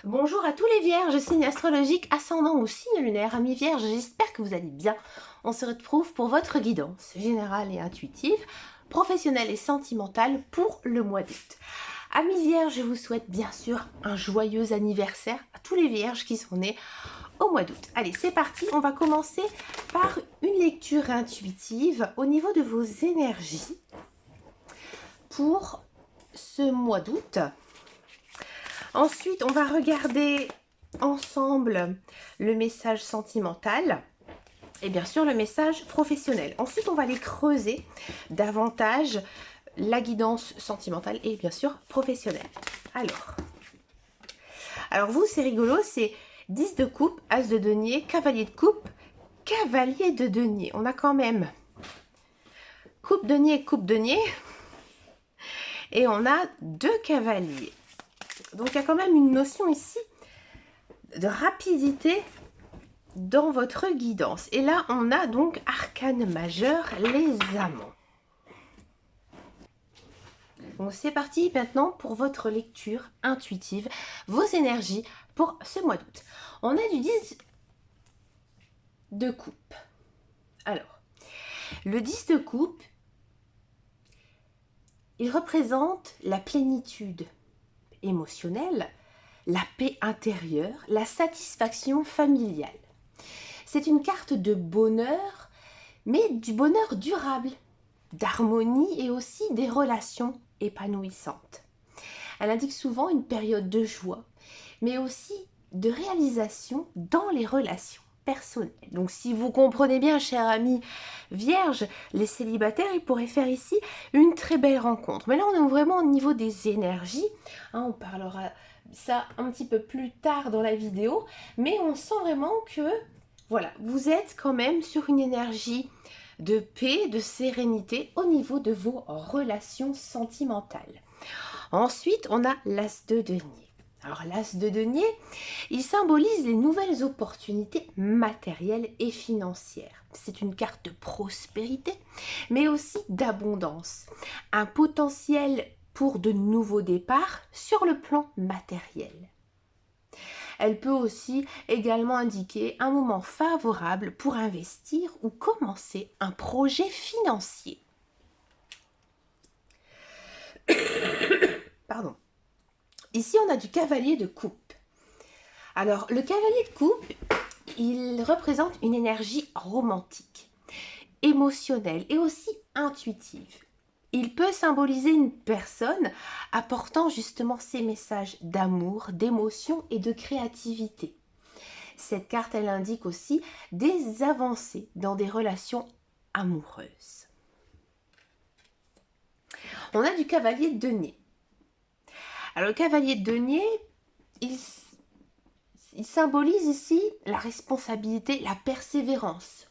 Bonjour à tous les vierges, signe astrologique, ascendant ou signe lunaire, amis vierges, j'espère que vous allez bien. On se retrouve pour votre guidance générale et intuitive, professionnelle et sentimentale pour le mois d'août. Amis vierges, je vous souhaite bien sûr un joyeux anniversaire à tous les vierges qui sont nés au mois d'août. Allez, c'est parti, on va commencer par une lecture intuitive au niveau de vos énergies pour ce mois d'août. Ensuite, on va regarder ensemble le message sentimental et bien sûr le message professionnel. Ensuite, on va aller creuser davantage la guidance sentimentale et bien sûr professionnelle. Alors vous, c'est rigolo, c'est 10 de coupe, as de denier, cavalier de coupe, cavalier de denier. On a quand même coupe denier, coupe denier et on a deux cavaliers. Donc, il y a quand même une notion ici de rapidité dans votre guidance. Et là, on a donc arcane majeur, les amants. Donc, c'est parti maintenant pour votre lecture intuitive, vos énergies pour ce mois d'août. On a du 10 de coupe. Alors, le 10 de coupe, il représente la plénitude émotionnelle, la paix intérieure, la satisfaction familiale. C'est une carte de bonheur, mais du bonheur durable, d'harmonie et aussi des relations épanouissantes. Elle indique souvent une période de joie, mais aussi de réalisation dans les relations personnelles. Donc si vous comprenez bien, chers amis vierges, les célibataires, ils pourraient faire ici une très belle rencontre. Mais là, on est vraiment au niveau des énergies. On parlera ça un petit peu plus tard dans la vidéo, mais on sent vraiment que voilà, vous êtes quand même sur une énergie de paix, de sérénité au niveau de vos relations sentimentales. Ensuite, on a l'as de denier. Alors l'as de denier, il symbolise les nouvelles opportunités matérielles et financières. C'est une carte de prospérité, mais aussi d'abondance. Un potentiel pour de nouveaux départs sur le plan matériel. Elle peut aussi également indiquer un moment favorable pour investir ou commencer un projet financier. Pardon. Ici, on a du cavalier de coupe. Alors, le cavalier de coupe, il représente une énergie romantique, émotionnelle et aussi intuitive. Il peut symboliser une personne apportant justement ces messages d'amour, d'émotion et de créativité. Cette carte, elle indique aussi des avancées dans des relations amoureuses. On a du cavalier de denier. Alors, le cavalier de denier, il symbolise ici la responsabilité, la persévérance.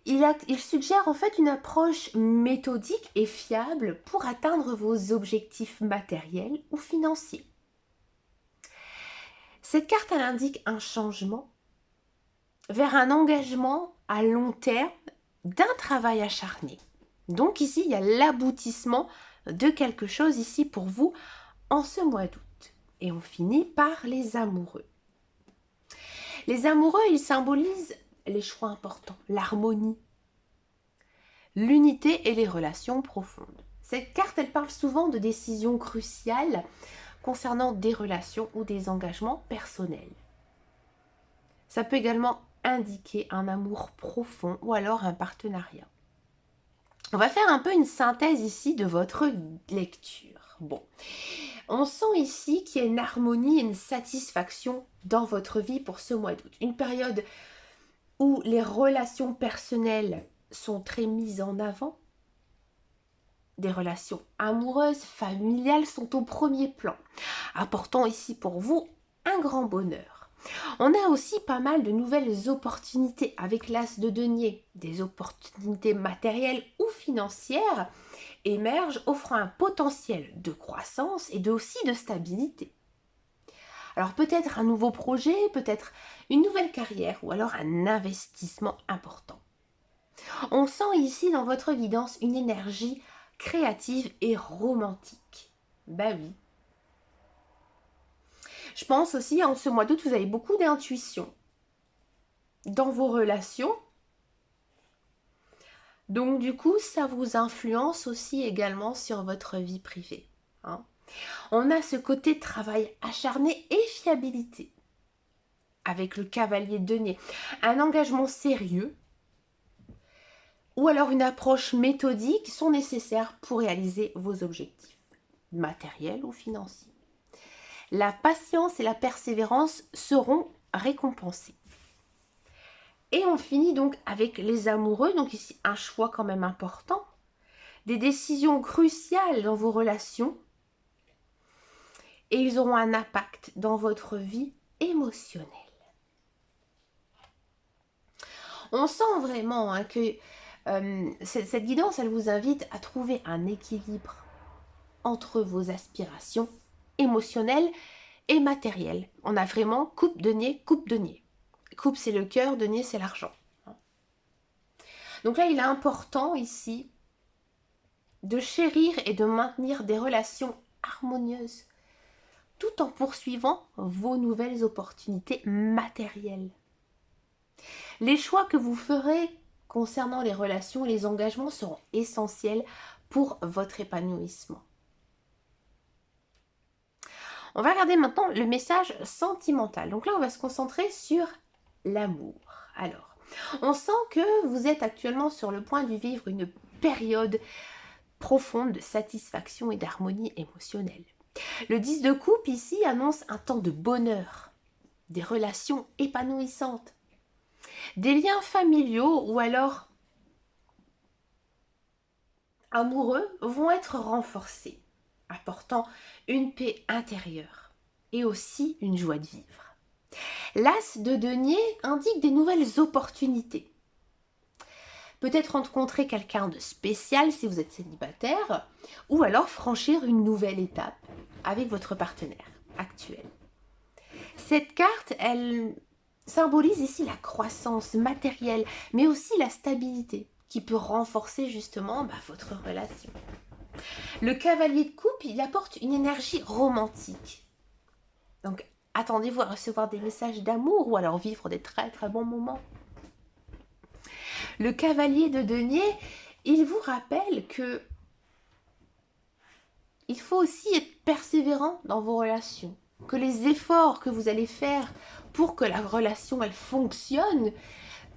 Il suggère en fait une approche méthodique et fiable pour atteindre vos objectifs matériels ou financiers. Cette carte, elle indique un changement vers un engagement à long terme d'un travail acharné. Donc ici, il y a l'aboutissement de quelque chose ici pour vous en ce mois d'août. Et on finit par les amoureux. Les amoureux, ils symbolisent les choix importants, l'harmonie, l'unité et les relations profondes. Cette carte, elle parle souvent de décisions cruciales concernant des relations ou des engagements personnels. Ça peut également indiquer un amour profond ou alors un partenariat. On va faire un peu une synthèse ici de votre lecture. Bon, on sent ici qu'il y a une harmonie et une satisfaction dans votre vie pour ce mois d'août. Une période où les relations personnelles sont très mises en avant. Des relations amoureuses, familiales sont au premier plan, apportant ici pour vous un grand bonheur. On a aussi pas mal de nouvelles opportunités avec l'as de denier. Des opportunités matérielles ou financières émergent, offrant un potentiel de croissance et aussi de stabilité. Alors peut-être un nouveau projet, peut-être une nouvelle carrière ou alors un investissement important. On sent ici dans votre guidance une énergie créative et romantique. Bah oui. Je pense aussi, en ce mois d'août, vous avez beaucoup d'intuition dans vos relations. Donc du coup, ça vous influence aussi également sur votre vie privée. Hein. On a ce côté travail acharné et fiabilité. Avec le cavalier de denier. Un engagement sérieux ou alors une approche méthodique sont nécessaires pour réaliser vos objectifs, matériels ou financiers. La patience et la persévérance seront récompensées. Et on finit donc avec les amoureux, donc ici un choix quand même important, des décisions cruciales dans vos relations, et ils auront un impact dans votre vie émotionnelle. On sent vraiment que cette guidance, elle vous invite à trouver un équilibre entre vos aspirations émotionnelles et matérielles. On a vraiment coupe, denier, coupe, denier. Coupe, c'est le cœur, denier, c'est l'argent. Donc là, il est important ici de chérir et de maintenir des relations harmonieuses tout en poursuivant vos nouvelles opportunités matérielles. Les choix que vous ferez concernant les relations et les engagements seront essentiels pour votre épanouissement. On va regarder maintenant le message sentimental. Donc là, on va se concentrer sur l'amour. Alors, on sent que vous êtes actuellement sur le point de vivre une période profonde de satisfaction et d'harmonie émotionnelle. Le 10 de coupe ici annonce un temps de bonheur, des relations épanouissantes, des liens familiaux ou alors amoureux vont être renforcés, apportant une paix intérieure et aussi une joie de vivre. L'as de denier indique des nouvelles opportunités. Peut-être rencontrer quelqu'un de spécial si vous êtes célibataire, ou alors franchir une nouvelle étape avec votre partenaire actuel. Cette carte, elle symbolise ici la croissance matérielle, mais aussi la stabilité, qui peut renforcer justement votre relation. Le cavalier de coupe, il apporte une énergie romantique. Donc, attendez-vous à recevoir des messages d'amour ou alors vivre des très très bons moments. Le cavalier de denier, il vous rappelle que il faut aussi être persévérant dans vos relations, que les efforts que vous allez faire pour que la relation elle fonctionne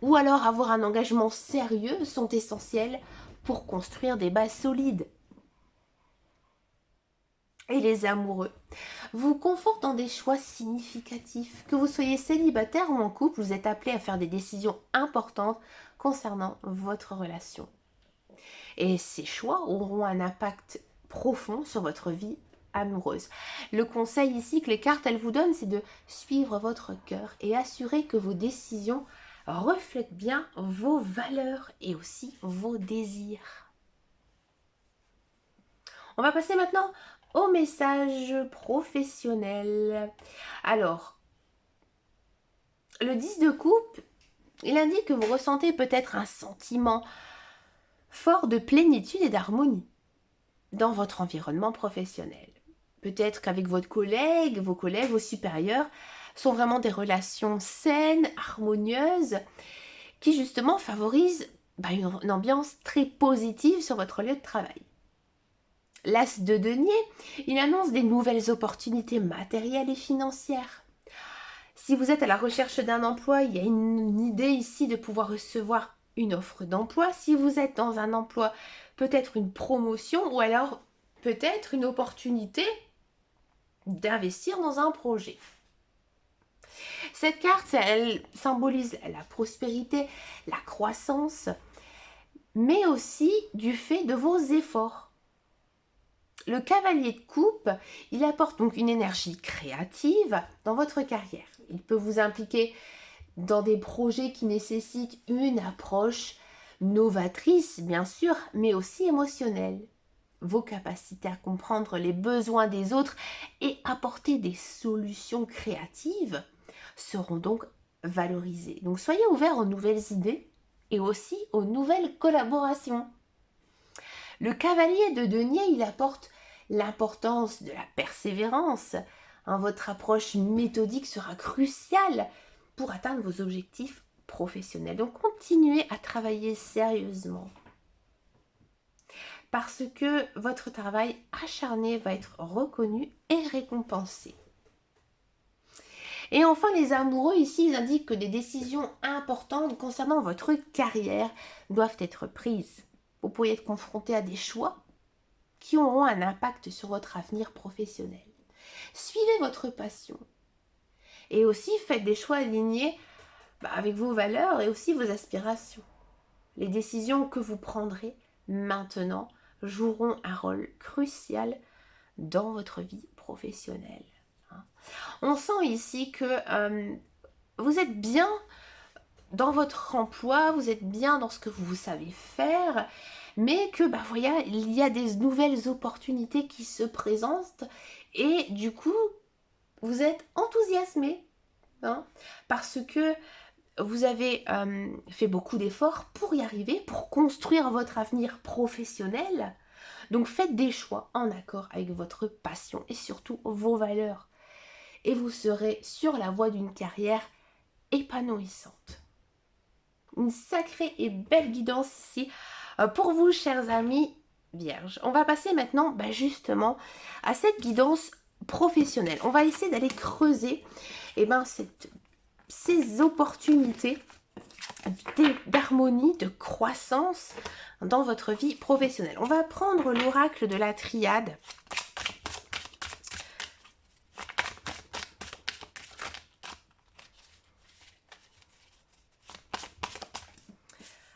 ou alors avoir un engagement sérieux sont essentiels pour construire des bases solides. Et les amoureux vous confortent dans des choix significatifs. Que vous soyez célibataire ou en couple, vous êtes appelé à faire des décisions importantes concernant votre relation. Et ces choix auront un impact profond sur votre vie amoureuse. Le conseil ici que les cartes elles vous donnent, c'est de suivre votre cœur et assurer que vos décisions reflètent bien vos valeurs et aussi vos désirs. On va passer maintenant au message professionnel. Alors, le 10 de coupe, il indique que vous ressentez peut-être un sentiment fort de plénitude et d'harmonie dans votre environnement professionnel. Peut-être qu'avec votre collègue, vos supérieurs, sont vraiment des relations saines, harmonieuses, qui justement favorisent une ambiance très positive sur votre lieu de travail. L'as de denier, il annonce des nouvelles opportunités matérielles et financières. Si vous êtes à la recherche d'un emploi, il y a une idée ici de pouvoir recevoir une offre d'emploi. Si vous êtes dans un emploi, peut-être une promotion ou alors peut-être une opportunité d'investir dans un projet. Cette carte, elle symbolise la prospérité, la croissance, mais aussi du fait de vos efforts. Le cavalier de coupe, il apporte donc une énergie créative dans votre carrière. Il peut vous impliquer dans des projets qui nécessitent une approche novatrice, bien sûr, mais aussi émotionnelle. Vos capacités à comprendre les besoins des autres et apporter des solutions créatives seront donc valorisées. Donc soyez ouverts aux nouvelles idées et aussi aux nouvelles collaborations. Le cavalier de denier, il apporte l'importance de la persévérance, hein. Votre approche méthodique sera cruciale pour atteindre vos objectifs professionnels. Donc continuez à travailler sérieusement parce que votre travail acharné va être reconnu et récompensé. Et enfin, les amoureux, ici, ils indiquent que des décisions importantes concernant votre carrière doivent être prises. Vous pourriez être confronté à des choix qui auront un impact sur votre avenir professionnel. Suivez votre passion. Et aussi, faites des choix alignés avec vos valeurs et aussi vos aspirations. Les décisions que vous prendrez maintenant joueront un rôle crucial dans votre vie professionnelle. On sent ici que vous êtes bien dans votre emploi, vous êtes bien dans ce que vous savez faire, mais que voilà, il y a des nouvelles opportunités qui se présentent et du coup, vous êtes enthousiasmé parce que vous avez fait beaucoup d'efforts pour y arriver, pour construire votre avenir professionnel. Donc faites des choix en accord avec votre passion et surtout vos valeurs. Et vous serez sur la voie d'une carrière épanouissante. Une sacrée et belle guidance ici pour vous, chers amis vierges. On va passer maintenant justement à cette guidance professionnelle. On va essayer d'aller creuser ces opportunités d'harmonie, de croissance dans votre vie professionnelle. On va prendre l'oracle de la triade.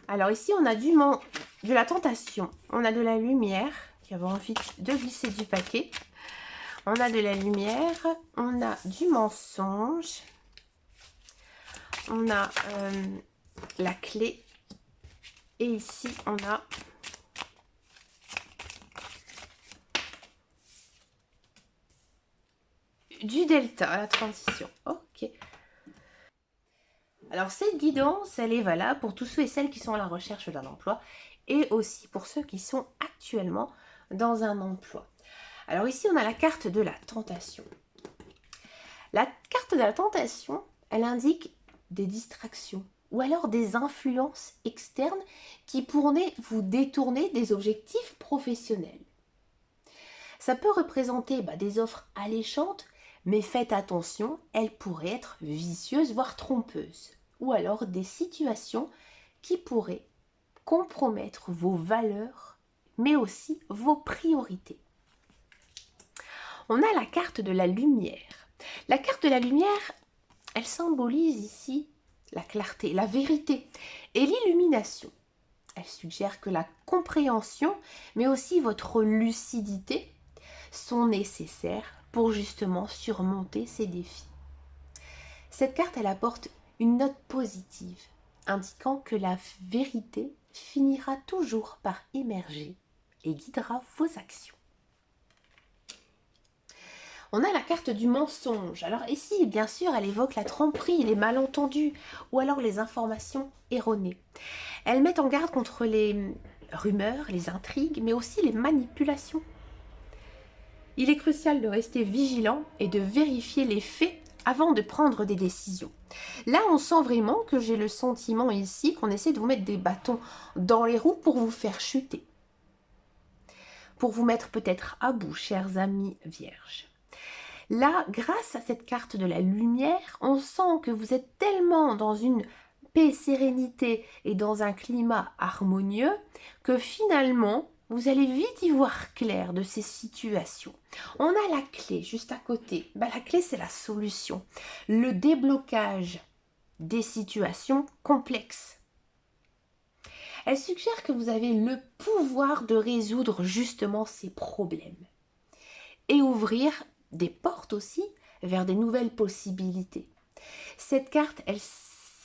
Alors ici, on a de la tentation, on a de la lumière qui a envie de glisser du paquet, on a de la lumière, on a du mensonge, on a la clé et ici, on a du delta, la transition. Ok. Alors cette guidance, elle est valable pour tous ceux et celles qui sont à la recherche d'un emploi et aussi pour ceux qui sont actuellement dans un emploi. Alors ici, on a la carte de la tentation. La carte de la tentation, elle indique des distractions ou alors des influences externes qui pourraient vous détourner des objectifs professionnels. Ça peut représenter des offres alléchantes, mais faites attention, elles pourraient être vicieuses, voire trompeuses. Ou alors des situations qui pourraient compromettre vos valeurs, mais aussi vos priorités. On a la carte de la lumière. La carte de la lumière, elle symbolise ici la clarté, la vérité et l'illumination. Elle suggère que la compréhension, mais aussi votre lucidité, sont nécessaires pour justement surmonter ces défis. Cette carte, elle apporte une note positive, indiquant que la vérité finira toujours par émerger et guidera vos actions. On a la carte du mensonge. Alors ici, bien sûr, elle évoque la tromperie, les malentendus ou alors les informations erronées. Elle met en garde contre les rumeurs, les intrigues, mais aussi les manipulations. Il est crucial de rester vigilant et de vérifier les faits avant de prendre des décisions. Là, on sent vraiment que j'ai le sentiment ici qu'on essaie de vous mettre des bâtons dans les roues pour vous faire chuter. Pour vous mettre peut-être à bout, chers amis vierges. Là, grâce à cette carte de la lumière, on sent que vous êtes tellement dans une paix, sérénité et dans un climat harmonieux que finalement, vous allez vite y voir clair de ces situations. On a la clé juste à côté. La clé, c'est la solution. Le déblocage des situations complexes. Elle suggère que vous avez le pouvoir de résoudre justement ces problèmes et ouvrir des portes aussi vers des nouvelles possibilités. Cette carte, elle est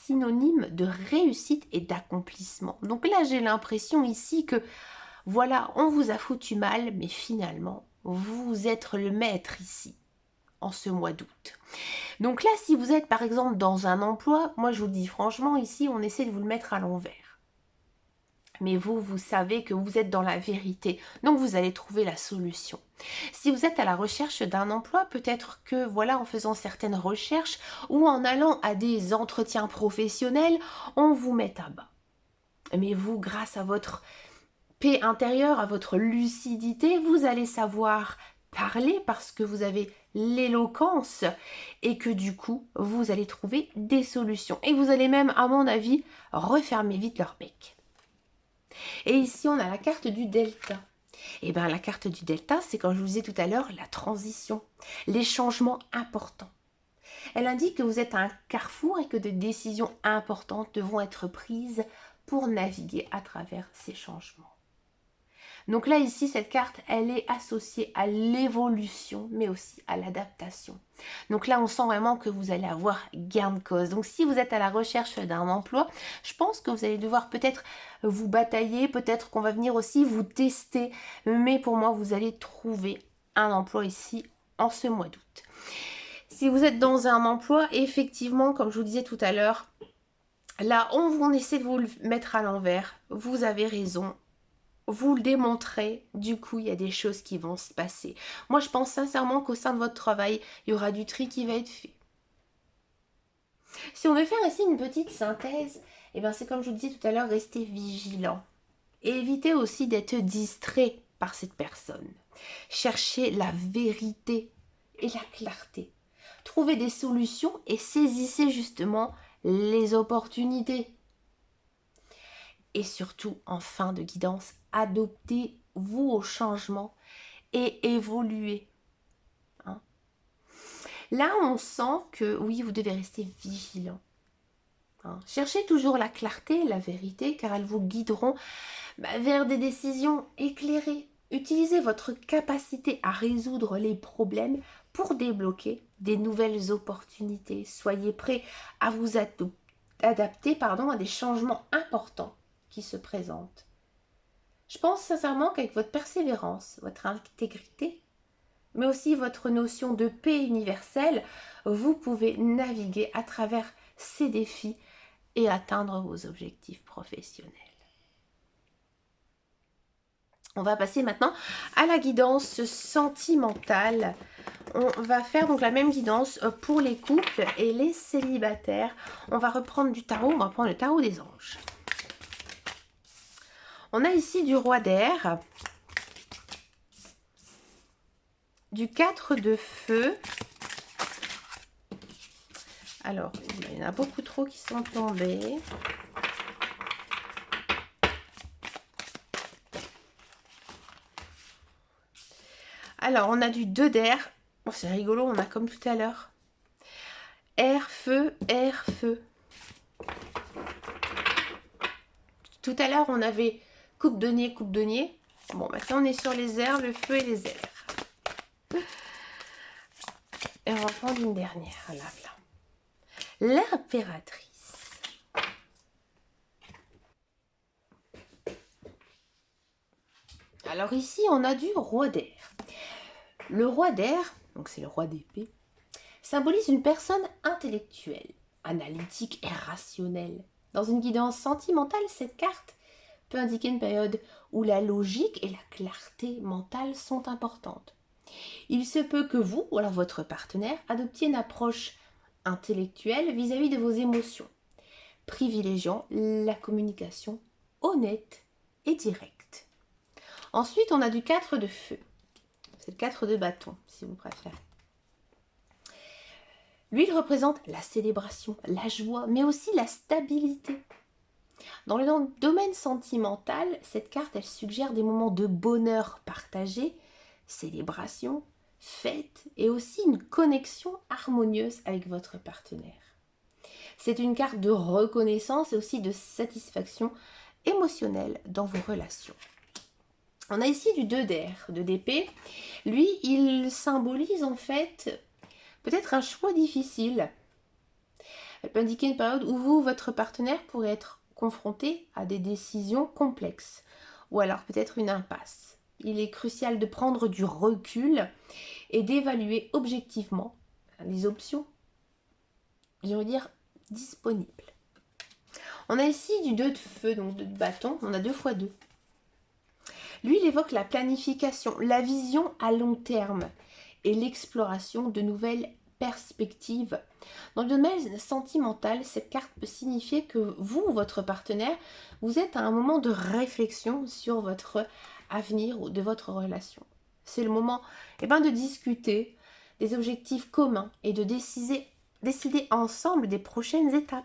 synonyme de réussite et d'accomplissement. Donc là, j'ai l'impression ici que voilà, on vous a foutu mal, mais finalement, vous êtes le maître ici, en ce mois d'août. Donc là, si vous êtes par exemple dans un emploi, moi je vous le dis franchement, ici, on essaie de vous le mettre à l'envers. mais vous, vous savez que vous êtes dans la vérité, donc vous allez trouver la solution. Si vous êtes à la recherche d'un emploi, peut-être que voilà, en faisant certaines recherches ou en allant à des entretiens professionnels, on vous met à bas. Mais vous, grâce à votre paix intérieure, à votre lucidité, vous allez savoir parler parce que vous avez l'éloquence et que du coup, vous allez trouver des solutions. Et vous allez même, à mon avis, refermer vite leur bec. Et ici, on a la carte du delta. Et bien, la carte du delta, c'est comme je vous disais tout à l'heure, la transition, les changements importants. Elle indique que vous êtes à un carrefour et que des décisions importantes devront être prises pour naviguer à travers ces changements. Donc là, ici, cette carte, elle est associée à l'évolution, mais aussi à l'adaptation. Donc là, on sent vraiment que vous allez avoir gain de cause. Donc si vous êtes à la recherche d'un emploi, je pense que vous allez devoir peut-être vous batailler, peut-être qu'on va venir aussi vous tester. Mais pour moi, vous allez trouver un emploi ici en ce mois d'août. Si vous êtes dans un emploi, effectivement, comme je vous disais tout à l'heure, là, on essaie de vous le mettre à l'envers. Vous avez raison. Vous le démontrez, du coup, il y a des choses qui vont se passer. Moi, je pense sincèrement qu'au sein de votre travail, il y aura du tri qui va être fait. Si on veut faire ici une petite synthèse, eh bien, c'est comme je vous disais tout à l'heure, restez vigilant. Et évitez aussi d'être distrait par cette personne. Cherchez la vérité et la clarté. Trouvez des solutions et saisissez justement les opportunités. Et surtout, en fin de guidance, adoptez-vous au changement et évoluez. Hein? Là, on sent que, oui, vous devez rester vigilant. Hein? Cherchez toujours la clarté, la vérité, car elles vous guideront vers des décisions éclairées. Utilisez votre capacité à résoudre les problèmes pour débloquer des nouvelles opportunités. Soyez prêts à vous adapter à des changements importants qui se présentent. Je pense sincèrement qu'avec votre persévérance, votre intégrité, mais aussi votre notion de paix universelle, vous pouvez naviguer à travers ces défis et atteindre vos objectifs professionnels. On va passer maintenant à la guidance sentimentale. On va faire donc la même guidance pour les couples et les célibataires. On va reprendre du tarot, on va prendre le tarot des anges. On a ici du roi d'air, du 4 de feu. Alors, il y en a beaucoup trop qui sont tombés. Alors, on a du 2 d'air. Oh, c'est rigolo, on a comme tout à l'heure. Air, feu, air, feu. Tout à l'heure, on avait coupe denier, coupe denier. Bon, maintenant, on est sur les airs, le feu et les airs. Et on va prendre une dernière. Là. L'impératrice. Alors ici, on a du roi d'air. Le roi d'air, donc c'est le roi d'épée, symbolise une personne intellectuelle, analytique et rationnelle. Dans une guidance sentimentale, cette carte peut indiquer une période où la logique et la clarté mentale sont importantes. Il se peut que vous, ou alors votre partenaire, adoptiez une approche intellectuelle vis-à-vis de vos émotions, privilégiant la communication honnête et directe. Ensuite, on a du 4 de feu. C'est le 4 de bâton, si vous préférez. Lui, il représente la célébration, la joie, mais aussi la stabilité. Dans le domaine sentimental, cette carte, elle suggère des moments de bonheur partagé, célébration, fête et aussi une connexion harmonieuse avec votre partenaire. C'est une carte de reconnaissance et aussi de satisfaction émotionnelle dans vos relations. On a ici du 2 d'air, de d'épée. Lui, il symbolise en fait peut-être un choix difficile. Elle peut indiquer une période où vous, votre partenaire, pourrait être confronté à des décisions complexes ou alors peut-être une impasse. Il est crucial de prendre du recul et d'évaluer objectivement les options, je veux dire, disponibles. On a ici du 2 de feu, donc 2 de bâton, on a 2 fois 2. Lui, il évoque la planification, la vision à long terme et l'exploration de nouvelles perspectives. Dans le domaine sentimental, cette carte peut signifier que vous, votre partenaire, vous êtes à un moment de réflexion sur votre avenir ou de votre relation. C'est le moment de discuter des objectifs communs et de décider ensemble des prochaines étapes.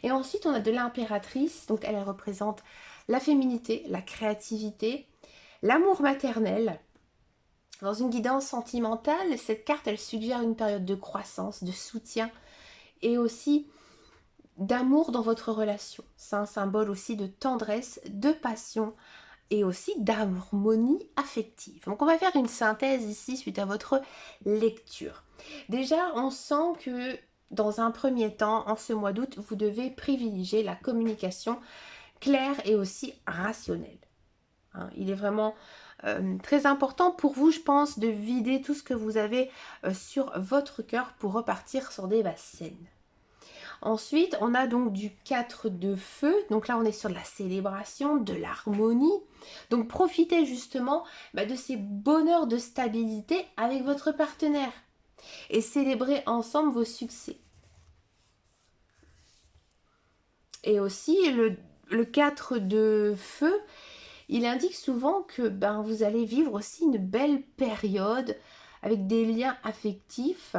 Et ensuite, on a de l'impératrice, donc elle représente la féminité, la créativité, l'amour maternel. Dans une guidance sentimentale, cette carte, elle suggère une période de croissance, de soutien et aussi d'amour dans votre relation. C'est un symbole aussi de tendresse, de passion et aussi d'harmonie affective. Donc on va faire une synthèse ici suite à votre lecture. Déjà, on sent que dans un premier temps, en ce mois d'août, vous devez privilégier la communication claire et aussi rationnelle. Il est vraiment très important pour vous, je pense, de vider tout ce que vous avez sur votre cœur pour repartir sur des bases saines. Ensuite, on a donc du 4 de feu. Donc là, on est sur de la célébration, de l'harmonie. Donc profitez justement de ces bonheurs de stabilité avec votre partenaire et célébrez ensemble vos succès. Et aussi, le 4 de feu, il indique souvent que vous allez vivre aussi une belle période avec des liens affectifs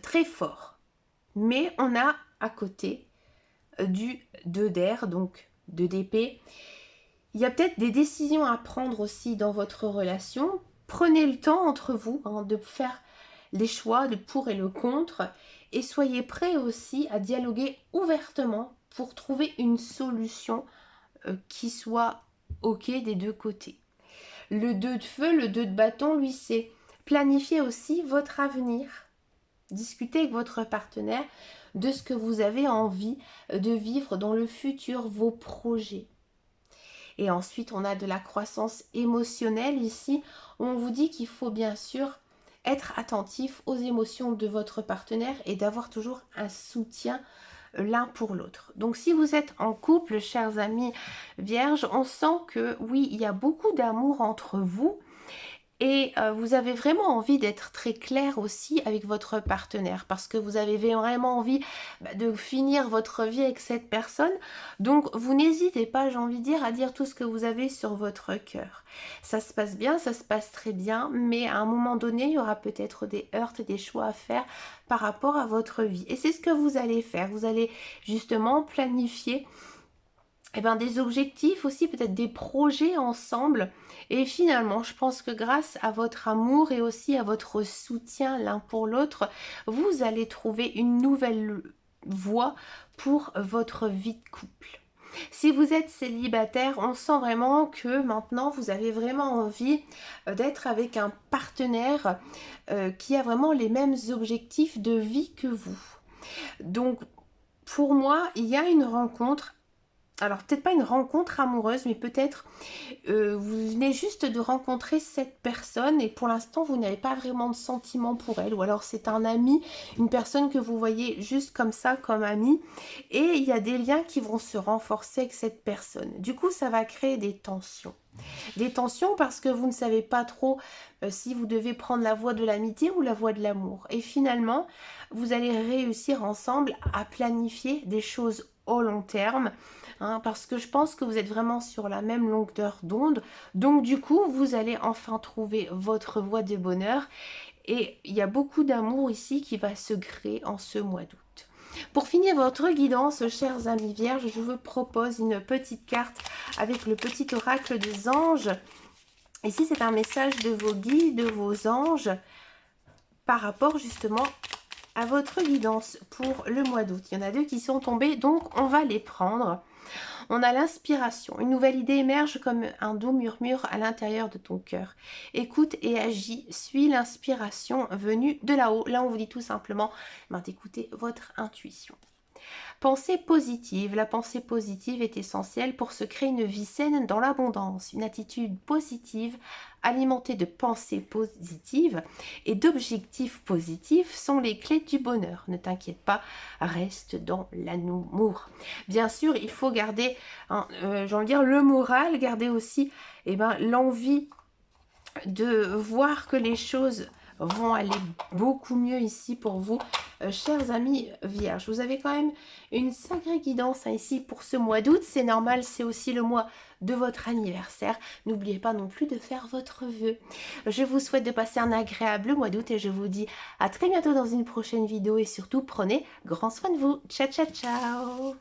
très forts. Mais on a à côté du 2 d'air, donc 2 d'épée. Il y a peut-être des décisions à prendre aussi dans votre relation. Prenez le temps entre vous de faire les choix, le pour et le contre. Et soyez prêts aussi à dialoguer ouvertement pour trouver une solution qui soit OK des deux côtés. Le 2 de feu, le 2 de bâton, lui, c'est planifier aussi votre avenir. Discutez avec votre partenaire de ce que vous avez envie de vivre dans le futur, vos projets. Et ensuite, on a de la croissance émotionnelle ici, où on vous dit qu'il faut bien sûr être attentif aux émotions de votre partenaire et d'avoir toujours un soutien l'un pour l'autre. Donc si vous êtes en couple, chers amis vierges, on sent que oui, il y a beaucoup d'amour entre vous. Et vous avez vraiment envie d'être très clair aussi avec votre partenaire parce que vous avez vraiment envie de finir votre vie avec cette personne. Donc vous n'hésitez pas, j'ai envie de dire, à dire tout ce que vous avez sur votre cœur. Ça se passe bien, ça se passe très bien, mais à un moment donné, il y aura peut-être des heurts, des choix à faire par rapport à votre vie. Et c'est ce que vous allez faire. Vous allez justement planifier des objectifs aussi, peut-être des projets ensemble. Et finalement, je pense que grâce à votre amour et aussi à votre soutien l'un pour l'autre, vous allez trouver une nouvelle voie pour votre vie de couple. Si vous êtes célibataire, on sent vraiment que maintenant vous avez vraiment envie d'être avec un partenaire qui a vraiment les mêmes objectifs de vie que vous. Donc pour moi, il y a une rencontre. Alors peut-être pas une rencontre amoureuse, mais peut-être vous venez juste de rencontrer cette personne et pour l'instant vous n'avez pas vraiment de sentiment pour elle, ou alors c'est un ami, une personne que vous voyez juste comme ça, comme ami, et il y a des liens qui vont se renforcer avec cette personne. Du coup ça va créer des tensions. Des tensions parce que vous ne savez pas trop si vous devez prendre la voie de l'amitié ou la voie de l'amour. Et finalement, vous allez réussir ensemble à planifier des choses au long terme, parce que je pense que vous êtes vraiment sur la même longueur d'onde. Donc du coup, vous allez enfin trouver votre voie de bonheur. Et il y a beaucoup d'amour ici qui va se créer en ce mois d'août. Pour finir votre guidance, chers amis vierges, je vous propose une petite carte avec le petit oracle des anges. Ici, c'est un message de vos guides, de vos anges, par rapport justement à votre guidance pour le mois d'août. Il y en a 2 qui sont tombés, donc on va les prendre. On a l'inspiration. Une nouvelle idée émerge comme un doux murmure à l'intérieur de ton cœur. Écoute et agis. Suis l'inspiration venue de là-haut. Là, on vous dit tout simplement d'écouter votre intuition. Pensée positive. La pensée positive est essentielle pour se créer une vie saine dans l'abondance. Une attitude positive alimentée de pensées positives et d'objectifs positifs sont les clés du bonheur. Ne t'inquiète pas, reste dans l'amour. Bien sûr, il faut garder, j'ai envie de dire, le moral, garder aussi l'envie de voir que les choses vont aller beaucoup mieux ici pour vous, chers amis vierges. Vous avez quand même une sacrée guidance ici pour ce mois d'août. C'est normal, c'est aussi le mois de votre anniversaire. N'oubliez pas non plus de faire votre vœu. Je vous souhaite de passer un agréable mois d'août et je vous dis à très bientôt dans une prochaine vidéo et surtout prenez grand soin de vous. Ciao, ciao, ciao.